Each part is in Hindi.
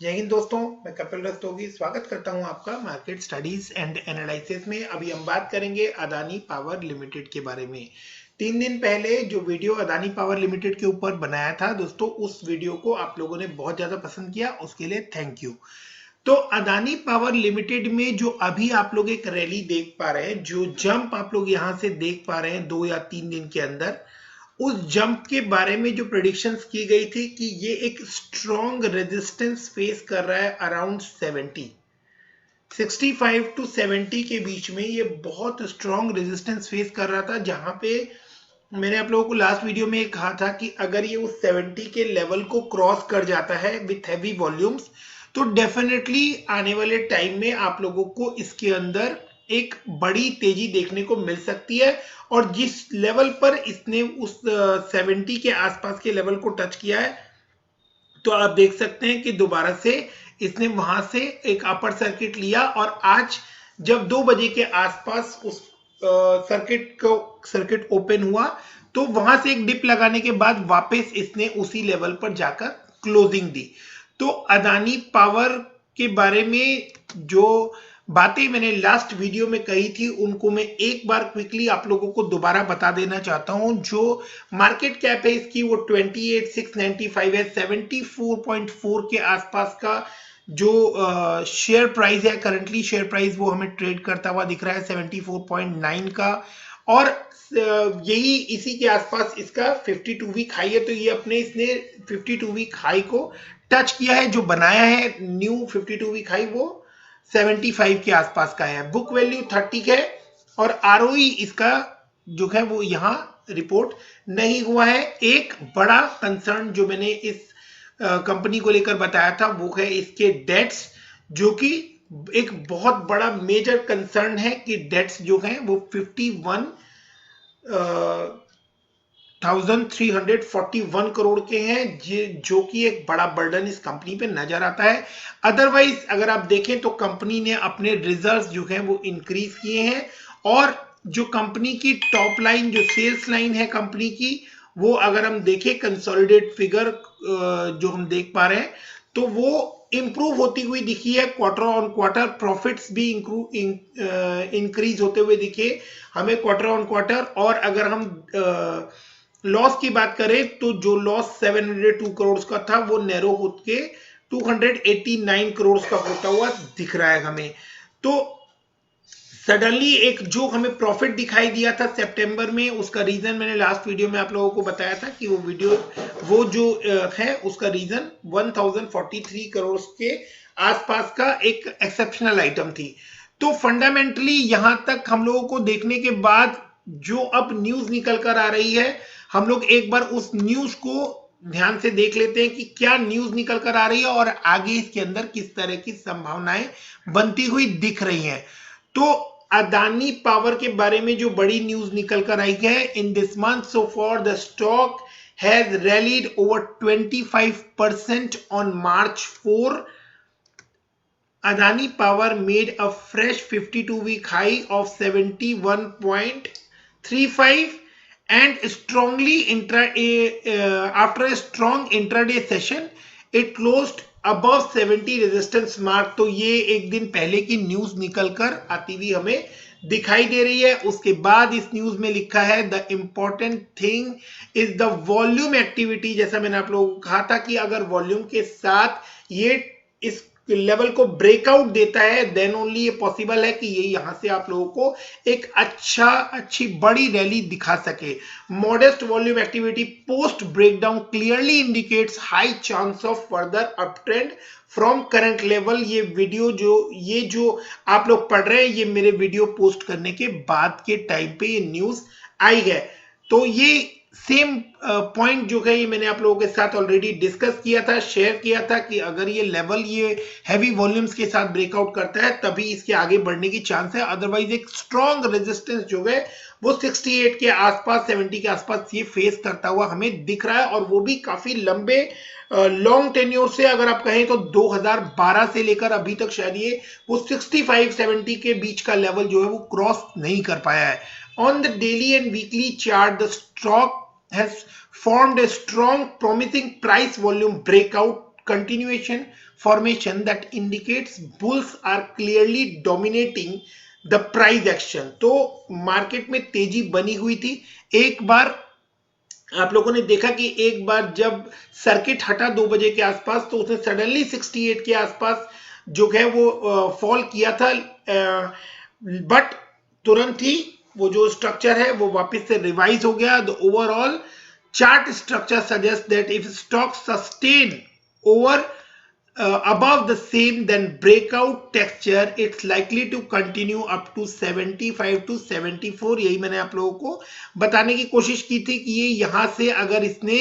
जय हिंद दोस्तों, मैं कपिल रस्तोगी स्वागत करता हूं आपका मार्केट स्टडीज एंड एनालिसिस में। अभी हम बात करेंगे अदानी पावर लिमिटेड के बारे में। 3 दिन पहले जो वीडियो अदानी पावर लिमिटेड के ऊपर बनाया था दोस्तों, उस वीडियो को आप लोगों ने बहुत ज्यादा पसंद किया, उसके लिए थैंक यू। तो अदानी पावर लिमिटेड में जो अभी आप लोग एक रैली देख पा रहे हैं, जो जंप आप लोग यहां से देख पा रहे हैं 2 या 3 दिन के अंदर, उस जंप के बारे में जो प्रेडिक्शंस की गई थी कि ये एक स्ट्रॉन्ग रेजिस्टेंस फेस कर रहा है अराउंड 65 टू 70 के बीच में। ये बहुत स्ट्रॉन्ग रेजिस्टेंस फेस कर रहा था, जहां पे मैंने आप लोगों को लास्ट वीडियो में कहा था कि अगर ये उस 70 के लेवल को क्रॉस कर जाता है विथ हैवी वॉल्यूम्स, तो डेफिनेटली आने वाले टाइम में आप लोगों को इसके अंदर एक बड़ी तेजी देखने को मिल सकती है। और जिस लेवल पर इसने उस 70 के आसपास के लेवल को टच किया है, तो आप देख सकते हैं कि दोबारा से इसने वहां से एक अपर सर्किट लिया, और आज जब 2 बजे के आसपास उस सर्किट ओपन हुआ, तो वहां से एक डिप लगाने के बाद वापस इसने उसी लेवल पर जाकर क्लोजिंग दी। तो अदानी पावर के बारे में जो बातें मैंने लास्ट वीडियो में कही थी, उनको मैं एक बार क्विकली आप लोगों को दोबारा बता देना चाहता हूं। जो मार्केट कैप है इसकी वो 28,695 है। 74.4 के आसपास का जो शेयर प्राइस है, करंटली शेयर प्राइस वो हमें ट्रेड करता हुआ दिख रहा है 74.9 का। और यही इसी के आसपास इसका 52 वीक हाई है। तो ये अपने इसने 52 वीक हाई को टच किया है। जो बनाया है न्यू 52 वीक हाई वो 75 के आसपास का है। बुक वैल्यू 30 है, और आरओई इसका जो है वो यहां रिपोर्ट नहीं हुआ है। एक बड़ा कंसर्न जो मैंने इस कंपनी को लेकर बताया था वो है इसके डेट्स, जो कि एक बहुत बड़ा मेजर कंसर्न है कि डेट्स जो हैं वो 51,341 करोड़ के हैं, जो कि एक बड़ा बर्डन इस कंपनी पे नजर आता है। अदरवाइज अगर आप देखें तो कंपनी ने अपने रिजर्व्स जो हैं वो इंक्रीज किए हैं, और जो कंपनी की टॉप लाइन, जो सेल्स लाइन है कंपनी की, वो अगर हम देखें कंसोलिडेट फिगर जो हम देख पा रहे हैं, तो वो इंप्रूव होती हुई दिखी है। क्वार्टर ऑन क्वार्टर प्रॉफिट्स भी इंक्रीज होते हुए दिखे हमें क्वार्टर ऑन क्वार्टर। और अगर हम लॉस की बात करें तो जो लॉस 702 करोड़ का था वो नैरो होके 289 करोड़ का होता हुआ दिख रहा है हमें। तो सडनली एक जो हमें प्रॉफिट दिखाई दिया था सितंबर में, उसका रीजन मैंने लास्ट वीडियो में आप लोगों को बताया था कि वो जो है उसका रीजन 1043 करोड़ के आसपास का एक एक्सेप्शनल आइटम थी। तो फंडामेंटली यहां तक हम लोगों को देखने के बाद जो अब न्यूज निकल कर आ रही है, हम लोग एक बार उस न्यूज को ध्यान से देख लेते हैं कि क्या न्यूज निकल कर आ रही है और आगे इसके अंदर किस तरह की संभावनाएं बनती हुई दिख रही हैं। तो अदानी पावर के बारे में जो बड़ी न्यूज निकल कर आई है, in this month so for the stock has rallied over 25% on March 4. Adani Power made a fresh 52-week high of 71.35 and after a strong intraday session it closed above 70 resistance mark. तो ये एक दिन पहले की न्यूज निकलकर आती हुई हमें दिखाई दे रही है। उसके बाद इस न्यूज में लिखा है the important thing is the volume activity. जैसा मैंने आप लोगों को कहा था कि अगर वॉल्यूम के साथ ये इस लेवल को ब्रेकआउट देता है, देन ओनली ये पॉसिबल है कि ये यहां से आप लोगों को एक अच्छी बड़ी रैली दिखा सके। Modest volume activity post breakdown clearly indicates high chance of further up trend from current level. ये जो आप लोग पढ़ रहे हैं, ये मेरे वीडियो पोस्ट करने के बाद के टाइम पे ये न्यूज आई है। तो ये सेम पॉइंट जो है ये मैंने आप लोगों के साथ ऑलरेडी डिस्कस किया था, शेयर किया था कि अगर ये लेवल ये हैवी वॉल्यूम्स के साथ ब्रेकआउट करता है तभी इसके आगे बढ़ने की चांस है। अदरवाइज एक स्ट्रॉन्ग रेजिस्टेंस जो है वो 68 के आसपास, 70 के आसपास ये फेस करता हुआ हमें दिख रहा है, और वो भी काफी लंबे लॉन्ग टेन्योर से। अगर आप कहें तो 2012 से लेकर अभी तक शायद ये वो 65-70 के बीच का लेवल जो है वो क्रॉस नहीं कर पाया है। On the daily and weekly chart, the stock has formed a strong promising price volume breakout continuation formation that indicates bulls are clearly dominating the price action। तो मार्केट में तेजी बनी हुई थी। एक बार आप लोगों ने देखा कि एक बार जब सर्किट हटा 2 बजे के आसपास, तो उसने सडनली 68 के आसपास जो है वो फॉल किया था, बट तुरंत ही वो जो स्ट्रक्चर है वो वापस से रिवाइज हो गया। The overall chart structure suggest that if stock sustain over above the same then breakout texture it's likely to continue up to 75 to 74। यही मैंने आप लोगों को बताने की कोशिश की थी कि ये यहां से अगर इसने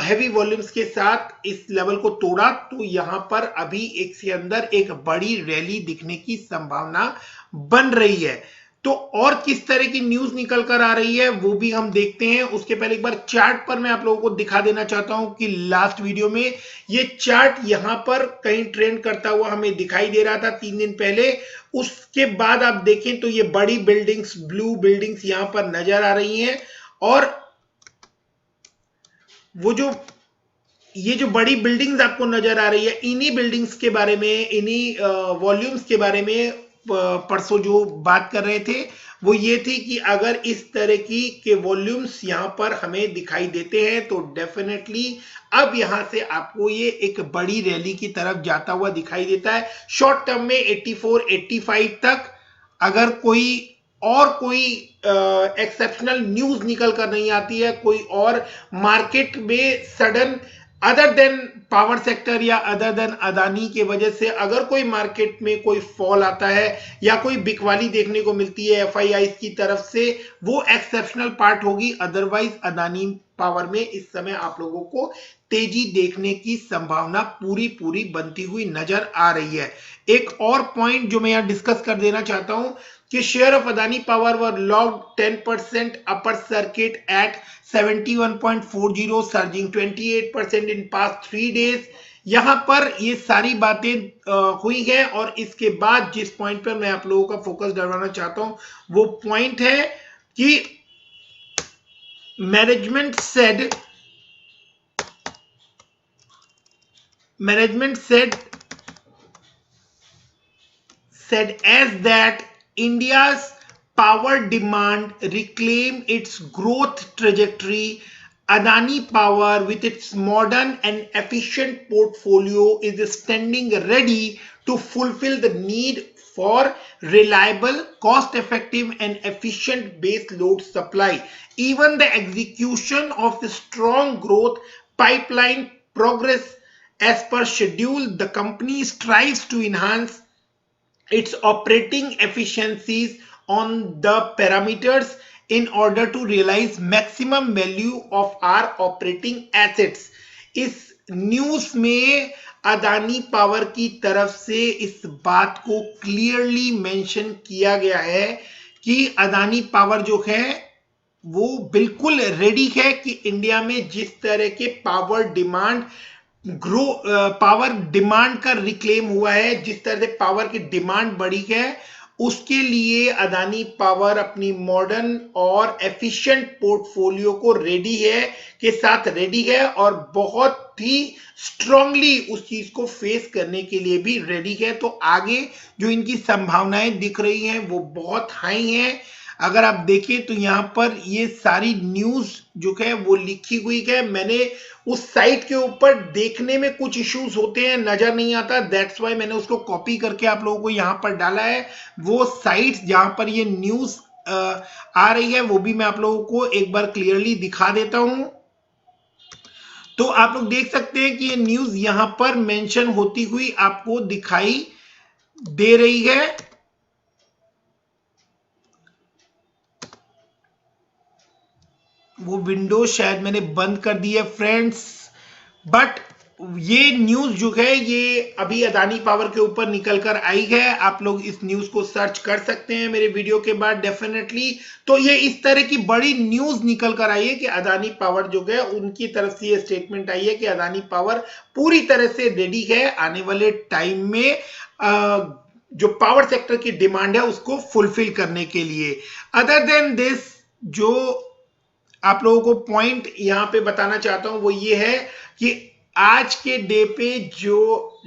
हैवी वॉल्यूम्स के साथ इस लेवल को तोड़ा तो यहां पर अभी एक से अंदर एक बड़ी रैली दिखने की संभावना बन रही है। तो और किस तरह की न्यूज निकल कर आ रही है वो भी हम देखते हैं। उसके पहले एक बार चार्ट पर मैं आप लोगों को दिखा देना चाहता हूं कि लास्ट वीडियो में ये चार्ट यहां पर कहीं ट्रेंड करता हुआ हमें दिखाई दे रहा था 3 दिन पहले। उसके बाद आप देखें तो ये बड़ी बिल्डिंग्स, ब्लू बिल्डिंग्स यहां पर नजर आ रही हैं, और वो जो ये जो बड़ी बिल्डिंग्स आपको नजर आ रही है, इन्हीं बिल्डिंग्स के बारे में, इन्हीं वॉल्यूम्स के बारे में परसों जो बात कर रहे थे वो ये थी कि अगर इस तरह की के वॉल्यूम्स यहां पर हमें दिखाई देते हैं तो डेफिनेटली अब यहां से आपको ये एक बड़ी रैली की तरफ जाता हुआ दिखाई देता है। शॉर्ट टर्म में 84, 85 तक अगर कोई एक्सेप्शनल न्यूज निकल कर नहीं आती है, कोई और मार्केट में sudden other than power sector या अदर देन अदानी के वजह से अगर कोई मार्केट में कोई फॉल आता है या कोई बिकवाली देखने को मिलती है एफआईआई की तरफ से, वो एक्सेप्शनल पार्ट होगी। अदरवाइज अदानी पावर में इस समय आप लोगों को तेजी देखने की संभावना पूरी बनती हुई नजर आ रही है। एक और पॉइंट जो मैं यहां डिस्कस कर देना चाहता हूं कि share of Adani power were logged 10% upper circuit eight 71.40, surging 28% in past 3 days. यहां पर ये सारी बातें हुई हैं, और इसके बाद जिस पॉइंट पर मैं आप लोगों का फोकस डलवाना चाहता हूं वो पॉइंट है कि management said as that India's power demand reclaim its growth trajectory. Adani Power, with its modern and efficient portfolio, is standing ready to fulfill the need for reliable, cost-effective, and efficient base load supply. Even the execution of the strong growth pipeline progress as per schedule. The company strives to enhance its operating efficiencies on the parameters in order to realize maximum value of our operating assets। इस न्यूज में अदानी पावर की तरफ से इस बात को क्लियरली मेंशन किया गया है कि अदानी पावर जो है वो बिल्कुल रेडी है कि इंडिया में जिस तरह के पावर डिमांड का रिक्लेम हुआ है, जिस तरह से पावर की डिमांड बढ़ी है, उसके लिए अदानी पावर अपनी मॉडर्न और एफिशिएंट पोर्टफोलियो को रेडी है और बहुत ही स्ट्रांगली उस चीज को फेस करने के लिए भी रेडी है। तो आगे जो इनकी संभावनाएं दिख रही हैं वो बहुत हाई हैं। अगर आप देखें तो यहां पर ये सारी न्यूज जो है वो लिखी हुई है। मैंने उस साइट के ऊपर देखने में कुछ इश्यूज होते हैं, नजर नहीं आता, दैट्स वाई मैंने उसको कॉपी करके आप लोगों को यहां पर डाला है। वो साइट्स जहां पर ये न्यूज आ रही है वो भी मैं आप लोगों को एक बार क्लियरली दिखा देता हूं। तो आप लोग देख सकते हैं कि ये न्यूज यहां पर मेंशन होती हुई आपको दिखाई दे रही है। वो विंडो शायद मैंने बंद कर दी है फ्रेंड्स, बट ये न्यूज जो है ये अभी अदानी पावर के ऊपर निकल कर आई है। आप लोग इस न्यूज को सर्च कर सकते हैं मेरे वीडियो के बाद डेफिनेटली। तो ये इस तरह की बड़ी न्यूज निकल कर आई है कि अदानी पावर जो है उनकी तरफ से ये स्टेटमेंट आई है कि अदानी पावर पूरी तरह से रेडी है आने वाले टाइम में जो पावर सेक्टर की डिमांड है उसको फुलफिल करने के लिए। अदर देन दिस जो आप लोगों को पॉइंट यहां पे बताना चाहता हूं वो ये है कि आज के डे पे जो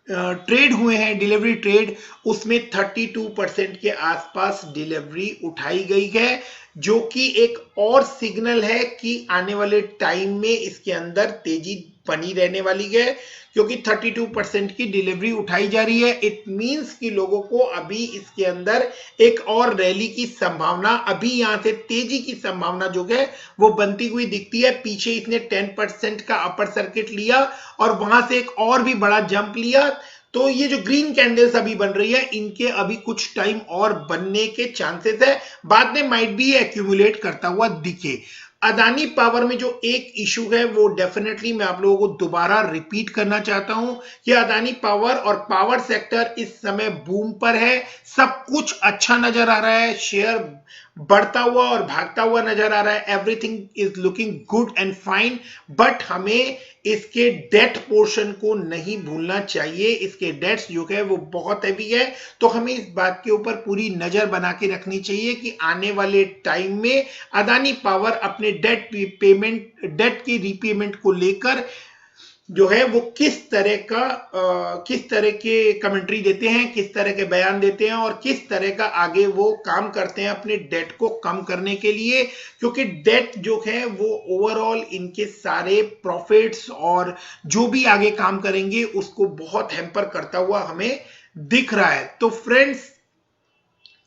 ट्रेड हुए हैं, डिलीवरी ट्रेड, उसमें 32% के आसपास डिलीवरी उठाई गई है, जो कि एक और सिग्नल है कि आने वाले टाइम में इसके अंदर तेजी बनी रहने वाली है, क्योंकि 32% की डिलीवरी उठाई जा रही है। इट मींस कि लोगों को अभी इसके अंदर एक और रैली की संभावना, अभी यहां से तेजी की संभावना जो है वो बनती हुई दिखती है। पीछे इसने 10% का अपर सर्किट लिया और वहां से एक और भी बड़ा जंप लिया, तो ये जो ग्रीन कैंडल्स अभी बन रही है, इनके अभी कुछ टाइम और बनने के चांसेस है, बाद में माइट भी एक्यूमुलेट करता हुआ दिखे। अदानी पावर में जो एक इशू है वो डेफिनेटली मैं आप लोगों को दोबारा रिपीट करना चाहता हूं कि अदानी पावर और पावर सेक्टर इस समय बूम पर है, सब कुछ अच्छा नजर आ रहा है, शेयर बढ़ता हुआ और भागता हुआ नजर आ रहा है, everything is looking good and fine, but हमें इसके डेट पोर्शन को नहीं भूलना चाहिए। इसके डेट्स जो है वो बहुत हैवी है, तो हमें इस बात के ऊपर पूरी नजर बना के रखनी चाहिए कि आने वाले टाइम में अदानी पावर अपने डेट की रीपेमेंट को लेकर जो है वो किस तरह के कमेंट्री देते हैं, किस तरह के बयान देते हैं और किस तरह का आगे वो काम करते हैं अपने डेट को कम करने के लिए, क्योंकि डेट जो है वो ओवरऑल इनके सारे प्रॉफिट्स और जो भी आगे काम करेंगे उसको बहुत हैम्पर करता हुआ हमें दिख रहा है। तो फ्रेंड्स,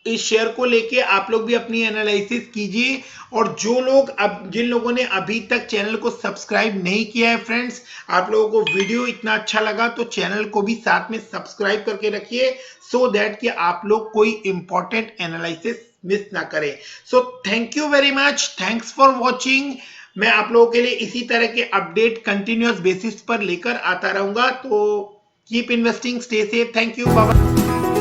इस शेयर को लेके आप लोग भी अपनी एनालिसिस कीजिए, और जिन लोगों ने अभी तक चैनल को सब्सक्राइब नहीं किया है फ्रेंड्स, आप लोगों को वीडियो इतना अच्छा लगा तो चैनल को भी साथ में सब्सक्राइब करके रखिए, सो दैट कि आप लोग कोई इंपॉर्टेंट एनालिसिस मिस ना करें। So thank you very much, thanks for watching. मैं आप लोगों के लिए इसी तरह के अपडेट कंटिन्यूअस बेसिस पर लेकर आता रहूंगा, तो keep investing, stay safe, thank you, bye bye.